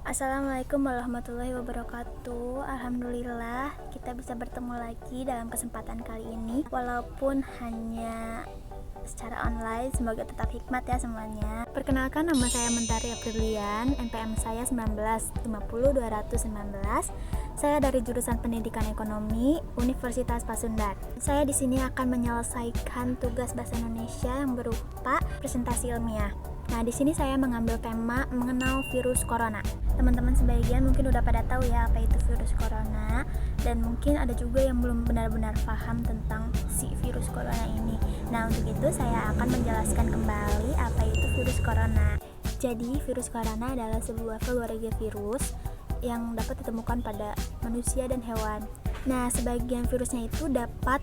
Assalamualaikum warahmatullahi wabarakatuh. Alhamdulillah kita bisa bertemu lagi dalam kesempatan kali ini, walaupun hanya secara online. Semoga tetap hikmat ya semuanya. Perkenalkan, nama saya Mentari Aprilian, NPM saya 1950219. Saya dari jurusan Pendidikan Ekonomi Universitas Pasundan. Saya di sini akan menyelesaikan tugas bahasa Indonesia yang berupa presentasi ilmiah. Nah, di sini saya mengambil tema mengenal virus corona. Teman-teman sebagian mungkin udah pada tahu ya apa itu virus corona, dan mungkin ada juga yang belum benar-benar paham tentang si virus corona ini. Nah, untuk itu saya akan menjelaskan kembali apa itu virus corona. Jadi, virus corona adalah sebuah keluarga virus yang dapat ditemukan pada manusia dan hewan. Nah, sebagian virusnya itu dapat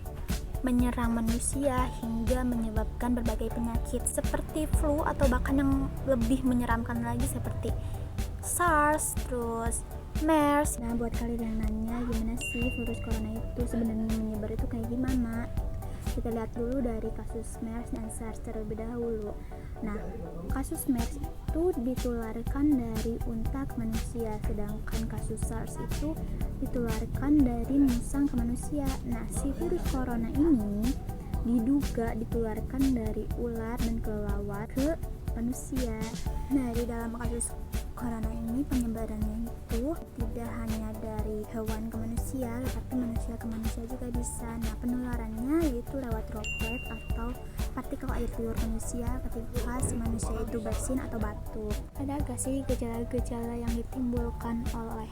menyerang manusia hingga menyebabkan berbagai penyakit seperti flu atau bahkan yang lebih menyeramkan lagi seperti SARS, terus MERS. Nah, buat kalian yang nanya gimana sih virus corona itu sebenarnya menyebar itu kayak gimana, kita lihat dulu dari kasus MERS dan SARS terlebih dahulu. Nah, kasus MERS itu ditularkan dari unta ke manusia, sedangkan kasus SARS itu ditularkan dari musang ke manusia. Nah, si virus corona ini diduga ditularkan dari ular dan kelelawar ke manusia. Nah, di dalam kasus corona ini penyebarannya itu tidak hanya dari hewan ke manusia, tetapi manusia ke manusia juga bisa. Nah, penularannya yaitu lewat droplet atau partikel air liur manusia ketika si manusia itu bersin atau batuk. Ada gak sih gejala-gejala yang ditimbulkan oleh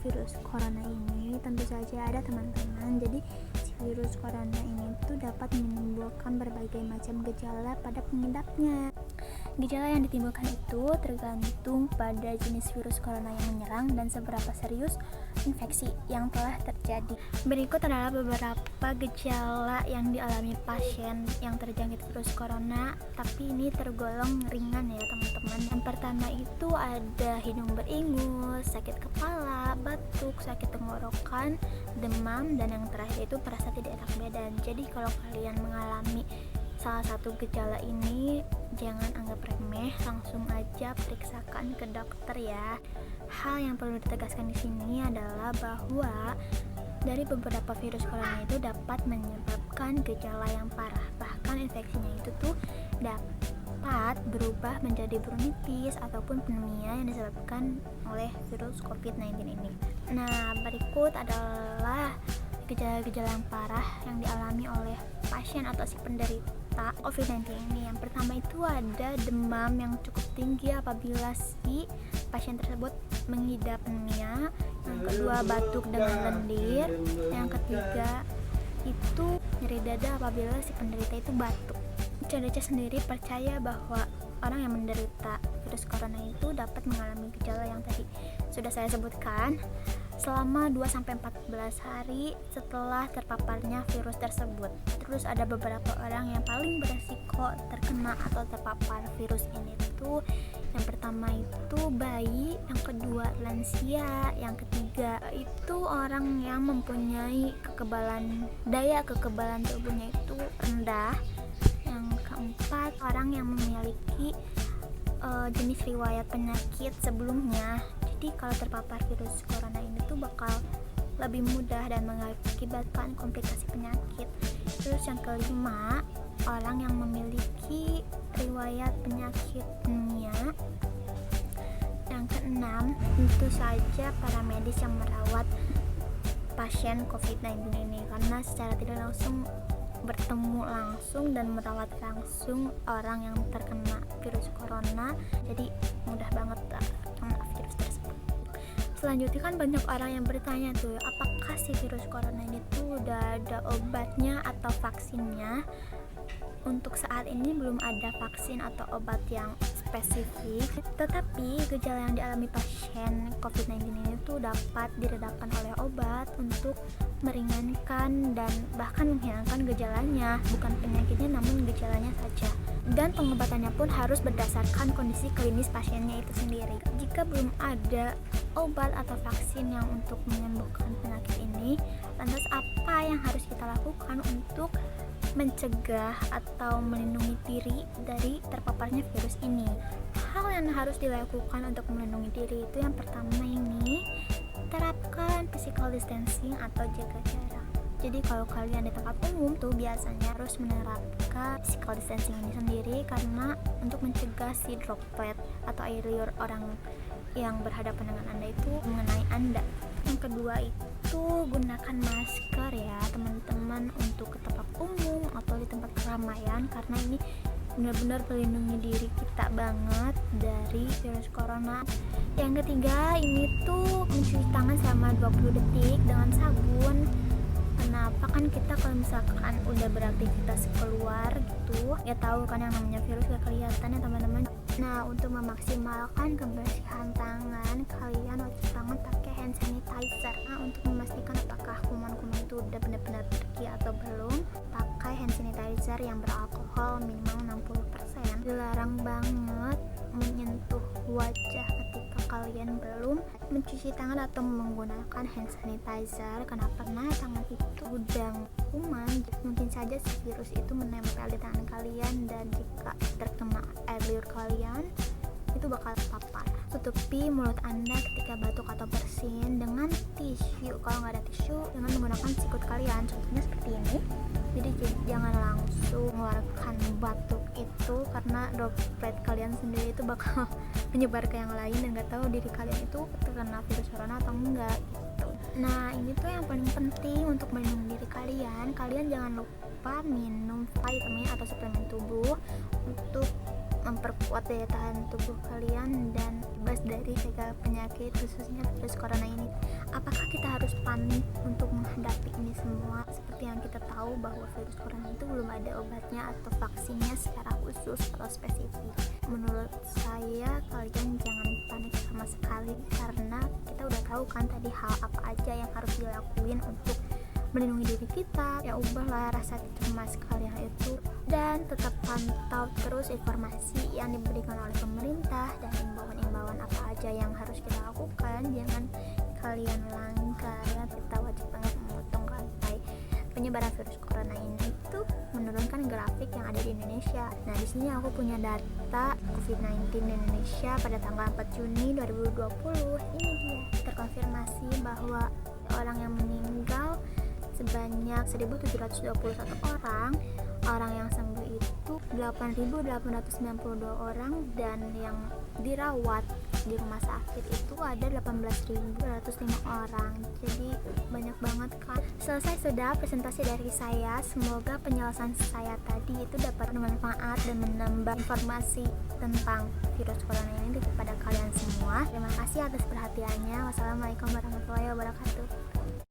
virus corona ini? Tentu saja ada, teman-teman. Jadi si virus corona ini tuh dapat menimbulkan berbagai macam gejala pada pengidapnya. Gejala yang ditimbulkan itu tergantung pada jenis virus corona yang menyerang dan seberapa serius infeksi yang telah terjadi. Berikut adalah beberapa gejala yang dialami pasien yang terjangkit virus corona, tapi ini tergolong ringan ya teman-teman. Yang pertama itu ada hidung beringus, sakit kepala, batuk, sakit tenggorokan, demam, dan yang terakhir itu merasa tidak enak badan. Jadi kalau kalian mengalami salah satu gejala ini, jangan anggap remeh, langsung aja periksakan ke dokter ya. Hal yang perlu ditegaskan di sini adalah bahwa dari beberapa virus corona itu dapat menyebabkan gejala yang parah. Bahkan infeksinya itu tuh dapat berubah menjadi bronkitis ataupun pneumonia yang disebabkan oleh virus COVID-19 ini. Nah, berikut adalah gejala-gejala yang parah yang dialami oleh pasien atau si penderita COVID-19 ini. Yang pertama itu ada demam yang cukup tinggi apabila si pasien tersebut mengidap pneumonia. Yang kedua, batuk dengan lendir. Yang ketiga itu nyeri dada apabila si penderita itu batuk. CDC sendiri percaya bahwa orang yang menderita virus corona itu dapat mengalami gejala yang tadi sudah saya sebutkan selama 2-14 hari setelah terpaparnya virus tersebut. Terus ada beberapa orang yang paling beresiko terkena atau terpapar virus ini tuh, yang pertama itu bayi, yang kedua lansia, yang ketiga itu orang yang mempunyai daya kekebalan tubuhnya itu rendah, yang keempat orang yang memiliki jenis riwayat penyakit sebelumnya. Jadi kalau terpapar virus corona ini tuh bakal lebih mudah dan mengakibatkan komplikasi penyakit. Terus yang kelima, orang yang memiliki riwayat penyakit pneumonia. Yang keenam, tentu saja para medis yang merawat pasien COVID-19 ini, karena secara tidak langsung bertemu langsung dan merawat langsung orang yang terkena virus corona, jadi mudah banget terkena virus tersebut. Selanjutnya kan banyak orang yang bertanya tuh, apakah si virus corona ini tuh udah ada obatnya atau vaksinnya? Untuk saat ini belum ada vaksin atau obat yang spesifik, tetapi gejala yang dialami pasien COVID-19 ini tuh dapat diredakan oleh obat untuk meringankan dan bahkan menghilangkan gejalanya, bukan penyakitnya namun gejalanya saja. Dan pengobatannya pun harus berdasarkan kondisi klinis pasiennya itu sendiri. Jika belum ada obat atau vaksin yang untuk menyembuhkan penyakit ini, lantas apa yang harus kita lakukan untuk mencegah atau melindungi diri dari terpaparnya virus ini? Hal hal yang harus dilakukan untuk melindungi diri itu yang pertama ini, terapkan physical distancing atau jaga jarak. Jadi kalau kalian di tempat umum tuh biasanya harus menerapkan physical distancing ini sendiri karena untuk mencegah si droplet atau air liur orang yang berhadapan dengan Anda itu mengenai Anda. Yang kedua itu gunakan masker ya teman-teman untuk ke tempat umum atau di tempat keramaian karena ini benar-benar melindungi diri kita banget dari virus corona. Yang ketiga ini tuh mencuci tangan selama 20 detik dengan sabun. Kenapa kan kita kalau misalkan udah beraktivitas keluar gitu ya tahu kan yang namanya virus gak kelihatan ya teman-teman. Nah untuk memaksimalkan kebersihan tangan kalian wajib banget pakai hand sanitizer. Nah untuk memastikan apakah kuman-kuman itu udah benar-benar pergi atau belum, pakai hand sanitizer yang beralkohol minimal 60%. Dilarang banget menyentuh wajah ketika kalian belum mencuci tangan atau menggunakan hand sanitizer karena tangan itu gudang kuman, mungkin saja si virus itu menempel di tangan kalian dan jika terkena air liur kalian itu bakal terpapar. Tutupi mulut Anda ketika batuk atau bersin dengan tisu. Kalau nggak ada tisu, dengan menggunakan sikut kalian. Contohnya seperti ini. Jadi jangan langsung mengeluarkan batuk itu karena droplet kalian sendiri itu bakal menyebar ke yang lain dan nggak tahu diri kalian itu terkena virus corona atau enggak gitu. Nah ini tuh yang paling penting untuk melindungi diri kalian. Kalian jangan lupa minum vitamin atau suplemen tubuh untuk memperkuat daya tahan tubuh kalian dan bebas dari segala penyakit khususnya virus corona ini. Apakah kita harus panik untuk menghadapi ini semua? Seperti yang kita tahu bahwa virus corona itu belum ada obatnya atau vaksinnya secara khusus atau spesifik. Menurut saya kalian jangan panik sama sekali karena kita udah tahu kan tadi hal apa aja yang harus dilakuin untuk melindungi diri kita. Ya ubahlah rasa cemas kalian itu dan tetap pantau terus informasi yang diberikan oleh pemerintah dan imbauan-imbauan apa aja yang harus kita lakukan. Jangan kalian langgar ya, kita wajib banget memotong rantai penyebaran virus corona ini itu menurunkan grafik yang ada di Indonesia. Nah di sini aku punya data COVID-19 di Indonesia pada tanggal 4 Juni 2020. Ini dia terkonfirmasi bahwa orang yang meninggal sebanyak 1.721 orang yang sembuh itu 8.892 orang dan yang dirawat di rumah sakit itu ada 18.205 orang. Jadi banyak banget kan. Selesai sudah presentasi dari saya. Semoga penjelasan saya tadi itu dapat bermanfaat dan menambah informasi tentang virus corona ini kepada kalian semua. Terima kasih atas perhatiannya. Wassalamualaikum warahmatullahi wabarakatuh.